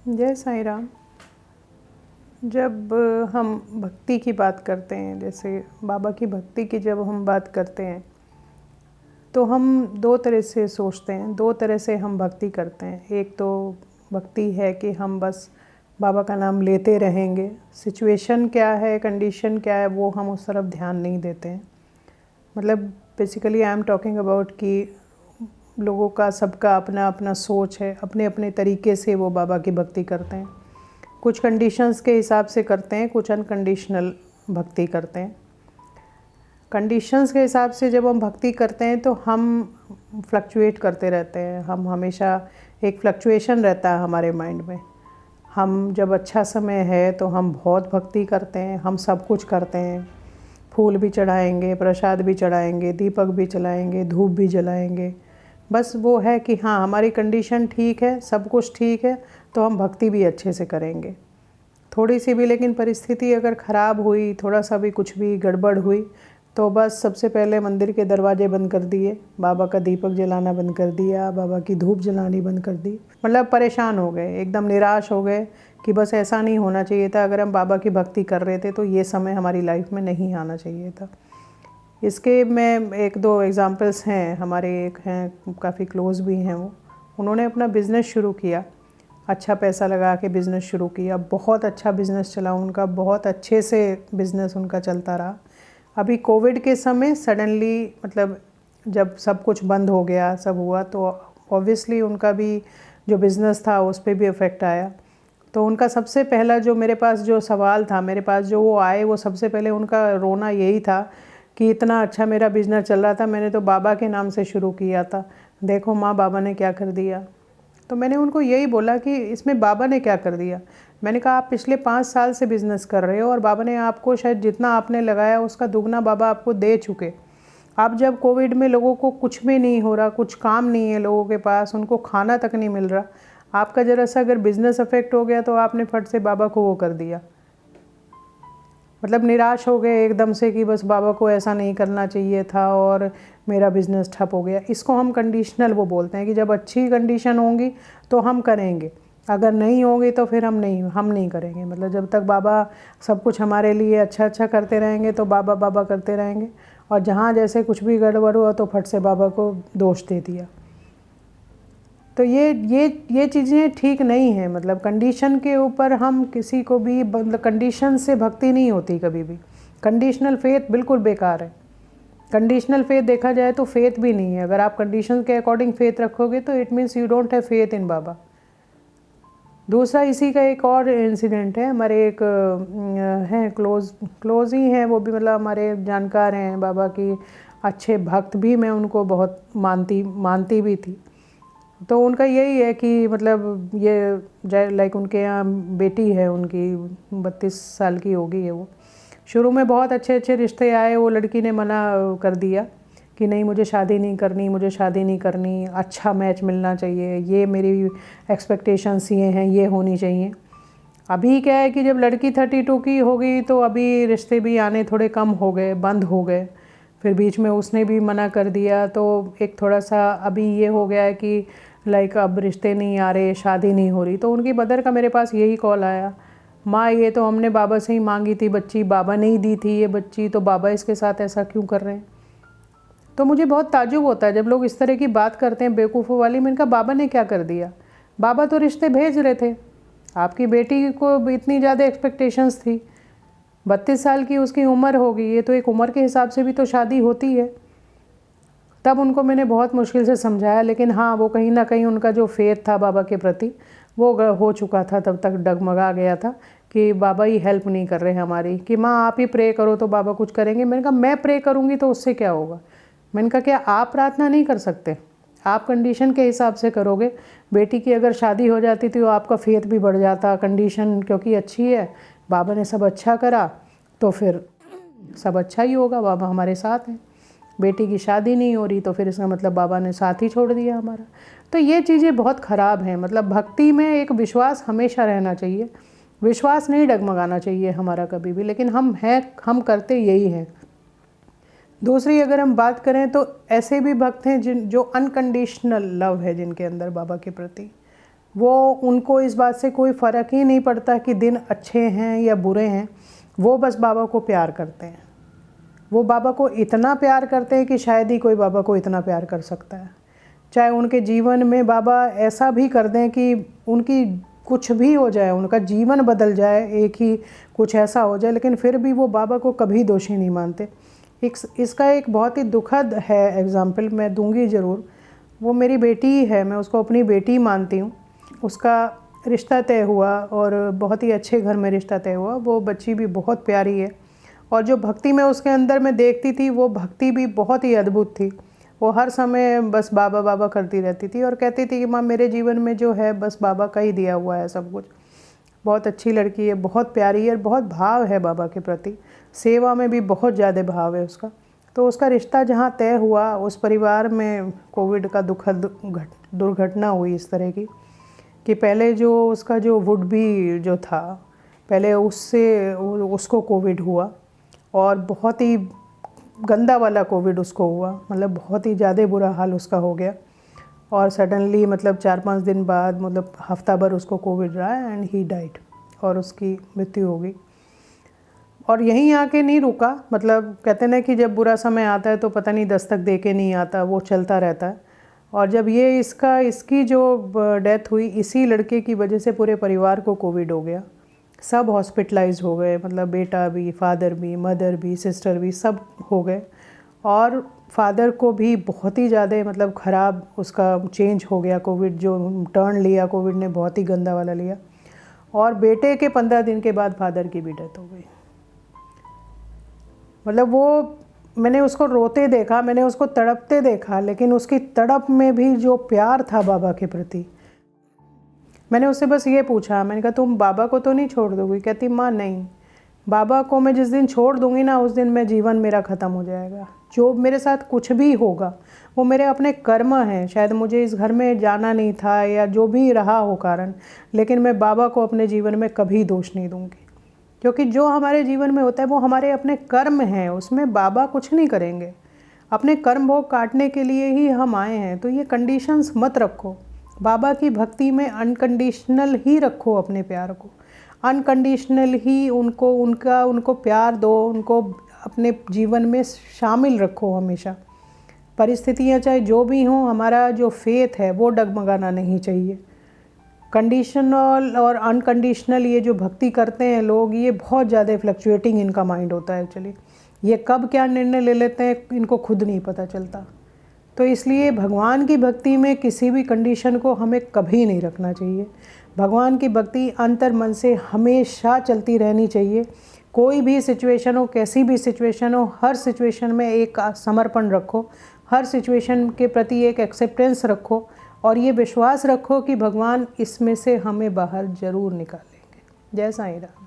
जय साईं राम। जब हम भक्ति की बात करते हैं, जैसे बाबा की भक्ति की जब हम बात करते हैं, तो हम दो तरह से सोचते हैं, दो तरह से हम भक्ति करते हैं। एक तो भक्ति है कि हम बस बाबा का नाम लेते रहेंगे, सिचुएशन क्या है, कंडीशन क्या है, वो हम उस तरफ ध्यान नहीं देते हैं। मतलब basically I am talking about कि लोगों का सबका अपना अपना सोच है, अपने अपने तरीके से वो बाबा की भक्ति करते हैं। कुछ कंडीशंस के हिसाब से करते हैं, कुछ अनकंडीशनल भक्ति करते हैं। कंडीशंस के हिसाब से जब हम भक्ति करते हैं तो हम फ्लक्चुएट करते रहते हैं। हम हमेशा एक फ्लक्चुएशन रहता है हमारे माइंड में। हम जब अच्छा समय है तो हम बहुत भक्ति करते हैं, हम सब कुछ करते हैं। फूल भी चढ़ाएंगे, प्रसाद भी चढ़ाएंगे, दीपक भी जलाएंगे, धूप भी जलाएंगे। बस वो है कि हाँ, हमारी कंडीशन ठीक है, सब कुछ ठीक है, तो हम भक्ति भी अच्छे से करेंगे। थोड़ी सी भी लेकिन परिस्थिति अगर ख़राब हुई, थोड़ा सा भी कुछ भी गड़बड़ हुई, तो बस सबसे पहले मंदिर के दरवाजे बंद कर दिए, बाबा का दीपक जलाना बंद कर दिया, बाबा की धूप जलानी बंद कर दी। मतलब परेशान हो गए, एकदम निराश हो गए कि बस ऐसा नहीं होना चाहिए था। अगर हम बाबा की भक्ति कर रहे थे तो ये समय हमारी लाइफ में नहीं आना चाहिए था। इसके में एक दो एग्ज़ाम्पल्स हैं। हमारे एक हैं, काफ़ी क्लोज़ भी हैं वो। उन्होंने अपना बिज़नेस शुरू किया, अच्छा पैसा लगा के बिज़नेस शुरू किया, बहुत अच्छा बिज़नेस चला उनका, बहुत अच्छे से बिज़नेस उनका चलता रहा। अभी कोविड के समय सडनली, मतलब जब सब कुछ बंद हो गया, सब हुआ, तो ऑब्वियसली उनका भी जो बिज़नेस था उस पर भी इफ़ेक्ट आया। तो उनका सबसे पहला जो मेरे पास जो सवाल था, मेरे पास जो वो आए, वो सबसे पहले उनका रोना यही था कि इतना अच्छा मेरा बिज़नेस चल रहा था, मैंने तो बाबा के नाम से शुरू किया था, देखो माँ बाबा ने क्या कर दिया। तो मैंने उनको यही बोला कि इसमें बाबा ने क्या कर दिया। मैंने कहा आप पिछले 5 साल से बिज़नेस कर रहे हो और बाबा ने आपको शायद जितना आपने लगाया उसका दुगना बाबा आपको दे चुके। अब जब कोविड में लोगों को कुछ भी नहीं हो रहा, कुछ काम नहीं है लोगों के पास, उनको खाना तक नहीं मिल रहा, आपका ज़रा सा अगर बिज़नेस अफेक्ट हो गया तो आपने फट से बाबा को वो कर दिया। मतलब निराश हो गए एकदम से कि बस बाबा को ऐसा नहीं करना चाहिए था और मेरा बिज़नेस ठप हो गया। इसको हम कंडीशनल वो बोलते हैं कि जब अच्छी कंडीशन होंगी तो हम करेंगे, अगर नहीं होगी तो फिर हम नहीं करेंगे। मतलब जब तक बाबा सब कुछ हमारे लिए अच्छा अच्छा करते रहेंगे तो बाबा बाबा करते रहेंगे, और जहाँ जैसे कुछ भी गड़बड़ हुआ तो फट से बाबा को दोष दे दिया। तो ये चीज़ें ठीक नहीं हैं। मतलब कंडीशन के ऊपर हम किसी को भी, मतलब कंडीशन से भक्ति नहीं होती कभी भी। कंडीशनल फेथ बिल्कुल बेकार है। कंडीशनल फेथ देखा जाए तो फेथ भी नहीं है। अगर आप कंडीशन के अकॉर्डिंग फेथ रखोगे तो it means you don't have faith in बाबा। दूसरा इसी का एक और इंसिडेंट है। हमारे एक हैं, क्लोज ही हैं वो भी, मतलब हमारे जानकार हैं बाबा की, अच्छे भक्त भी, मैं उनको बहुत मानती भी थी। तो उनका यही है कि मतलब ये लाइक उनके यहाँ बेटी है उनकी, 32 साल की होगी है वो। शुरू में बहुत अच्छे अच्छे रिश्ते आए, वो लड़की ने मना कर दिया कि नहीं मुझे शादी नहीं करनी, मुझे शादी नहीं करनी, अच्छा मैच मिलना चाहिए, ये मेरी एक्सपेक्टेशंस ये हैं, ये होनी चाहिए। अभी क्या है कि जब लड़की 32 की हो गई तो अभी रिश्ते भी आने थोड़े कम हो गए, बंद हो गए। फिर बीच में उसने भी मना कर दिया, तो एक थोड़ा सा अभी ये हो गया है कि लाइक अब रिश्ते नहीं आ रहे, शादी नहीं हो रही। तो उनकी मदर का मेरे पास यही कॉल आया, माँ ये तो हमने बाबा से ही मांगी थी बच्ची, बाबा ने ही दी थी ये बच्ची, तो बाबा इसके साथ ऐसा क्यों कर रहे हैं। तो मुझे बहुत ताज्जुब होता है जब लोग इस तरह की बात करते हैं बेवकूफ़ों वाली। मैंने कहा बाबा ने क्या कर दिया, बाबा तो रिश्ते भेज रहे थे। आपकी बेटी को इतनी ज़्यादा एक्सपेक्टेशंस थी, 32 साल की उसकी उम्र होगी, ये तो एक उम्र के हिसाब से भी तो शादी होती है। तब उनको मैंने बहुत मुश्किल से समझाया, लेकिन हाँ, वो कहीं ना कहीं उनका जो फेथ था बाबा के प्रति वो हो चुका था, तब तक डगमगा गया था कि बाबा ही हेल्प नहीं कर रहे हमारी, कि माँ आप ही प्रे करो तो बाबा कुछ करेंगे। मैंने कहा मैं प्रे करूँगी तो उससे क्या होगा। मैंने कहा क्या आप प्रार्थना नहीं कर सकते, आप कंडीशन के हिसाब से करोगे। बेटी की अगर शादी हो जाती तो आपका फेथ भी बढ़ जाता, कंडीशन क्योंकि अच्छी है, बाबा ने सब अच्छा करा तो फिर सब अच्छा ही होगा, बाबा हमारे साथ हैं। बेटी की शादी नहीं हो रही तो फिर इसका मतलब बाबा ने साथ ही छोड़ दिया हमारा। तो ये चीज़ें बहुत ख़राब हैं। मतलब भक्ति में एक विश्वास हमेशा रहना चाहिए, विश्वास नहीं डगमगाना चाहिए हमारा कभी भी, लेकिन हम करते यही हैं। दूसरी अगर हम बात करें तो ऐसे भी भक्त हैं जो अनकंडीशनल लव है जिनके अंदर बाबा के प्रति, वो उनको इस बात से कोई फ़र्क ही नहीं पड़ता कि दिन अच्छे हैं या बुरे हैं, वो बस बाबा को प्यार करते हैं। वो बाबा को इतना प्यार करते हैं कि शायद ही कोई बाबा को इतना प्यार कर सकता है। चाहे उनके जीवन में बाबा ऐसा भी कर दें कि उनकी कुछ भी हो जाए, उनका जीवन बदल जाए, एक ही कुछ ऐसा हो जाए, लेकिन फिर भी वो बाबा को कभी दोषी नहीं मानते। इसका एक बहुत ही दुखद है एग्ज़ाम्पल मैं दूंगी ज़रूर। वो मेरी बेटी है, मैं उसको अपनी बेटी मानती हूँ। उसका रिश्ता तय हुआ और बहुत ही अच्छे घर में रिश्ता तय हुआ। वो बच्ची भी बहुत प्यारी है और जो भक्ति मैं उसके अंदर में देखती थी वो भक्ति भी बहुत ही अद्भुत थी। वो हर समय बस बाबा बाबा करती रहती थी और कहती थी कि माँ मेरे जीवन में जो है बस बाबा का ही दिया हुआ है सब कुछ। बहुत अच्छी लड़की है, बहुत प्यारी है और बहुत भाव है बाबा के प्रति। सेवा में भी बहुत ज़्यादा भाव है उसका। तो उसका रिश्ता जहाँ तय हुआ, उस परिवार में कोविड का दुखद दुर्घटना हुई इस तरह की कि पहले जो उसका जो वुड भी जो था, पहले उसको कोविड हुआ और बहुत ही गंदा वाला कोविड उसको हुआ, मतलब बहुत ही ज़्यादा बुरा हाल उसका हो गया। और सडनली मतलब 4-5 दिन बाद, मतलब हफ्ता भर उसको कोविड रहा एंड ही डाइड और उसकी मृत्यु हो गई। और यहीं आके नहीं रुका, मतलब कहते ना कि जब बुरा समय आता है तो पता नहीं दस्तक दे के नहीं आता, वो चलता रहता है। और जब ये इसकी जो डेथ हुई, इसी लड़के की वजह से पूरे परिवार को कोविड हो गया। सब हॉस्पिटलाइज हो गए, मतलब बेटा भी, फादर भी, मदर भी, सिस्टर भी, सब हो गए। और फादर को भी बहुत ही ज़्यादा मतलब ख़राब उसका चेंज हो गया, कोविड जो टर्न लिया कोविड ने बहुत ही गंदा वाला लिया। और बेटे के 15 दिन के बाद फादर की भी डेथ हो गई। मतलब वो, मैंने उसको रोते देखा, मैंने उसको तड़पते देखा, लेकिन उसकी तड़प में भी जो प्यार था बाबा के प्रति। मैंने उससे बस ये पूछा, मैंने कहा तुम बाबा को तो नहीं छोड़ दोगी? कहती माँ नहीं, बाबा को मैं जिस दिन छोड़ दूंगी ना, उस दिन मैं जीवन मेरा ख़त्म हो जाएगा। जो मेरे साथ कुछ भी होगा वो मेरे अपने कर्म हैं। शायद मुझे इस घर में जाना नहीं था या जो भी रहा हो कारण, लेकिन मैं बाबा को अपने जीवन में कभी दोष नहीं दूंगी, क्योंकि जो हमारे जीवन में होता है वो हमारे अपने कर्म हैं, उसमें बाबा कुछ नहीं करेंगे। अपने कर्म भोग काटने के लिए ही हम आए हैं। तो ये कंडीशंस मत रखो। बाबा की भक्ति में अनकंडीशनल ही रखो अपने प्यार को, अनकंडीशनल ही उनको प्यार दो, उनको अपने जीवन में शामिल रखो हमेशा। परिस्थितियाँ चाहे जो भी हों, हमारा जो फेथ है वो डगमगाना नहीं चाहिए। कंडीशनल और अनकंडीशनल ये जो भक्ति करते हैं लोग, ये बहुत ज़्यादा फ्लक्चुएटिंग इनका माइंड होता है एक्चुअली। ये कब क्या निर्णय ले लेते हैं इनको खुद नहीं पता चलता। तो इसलिए भगवान की भक्ति में किसी भी कंडीशन को हमें कभी नहीं रखना चाहिए। भगवान की भक्ति अंतर मन से हमेशा चलती रहनी चाहिए। कोई भी सिचुएशन हो, कैसी भी सिचुएशन हो, हर सिचुएशन में एक समर्पण रखो, हर सिचुएशन के प्रति एक एक्सेप्टेंस रखो और ये विश्वास रखो कि भगवान इसमें से हमें बाहर ज़रूर निकालेंगे। जय साईं राम।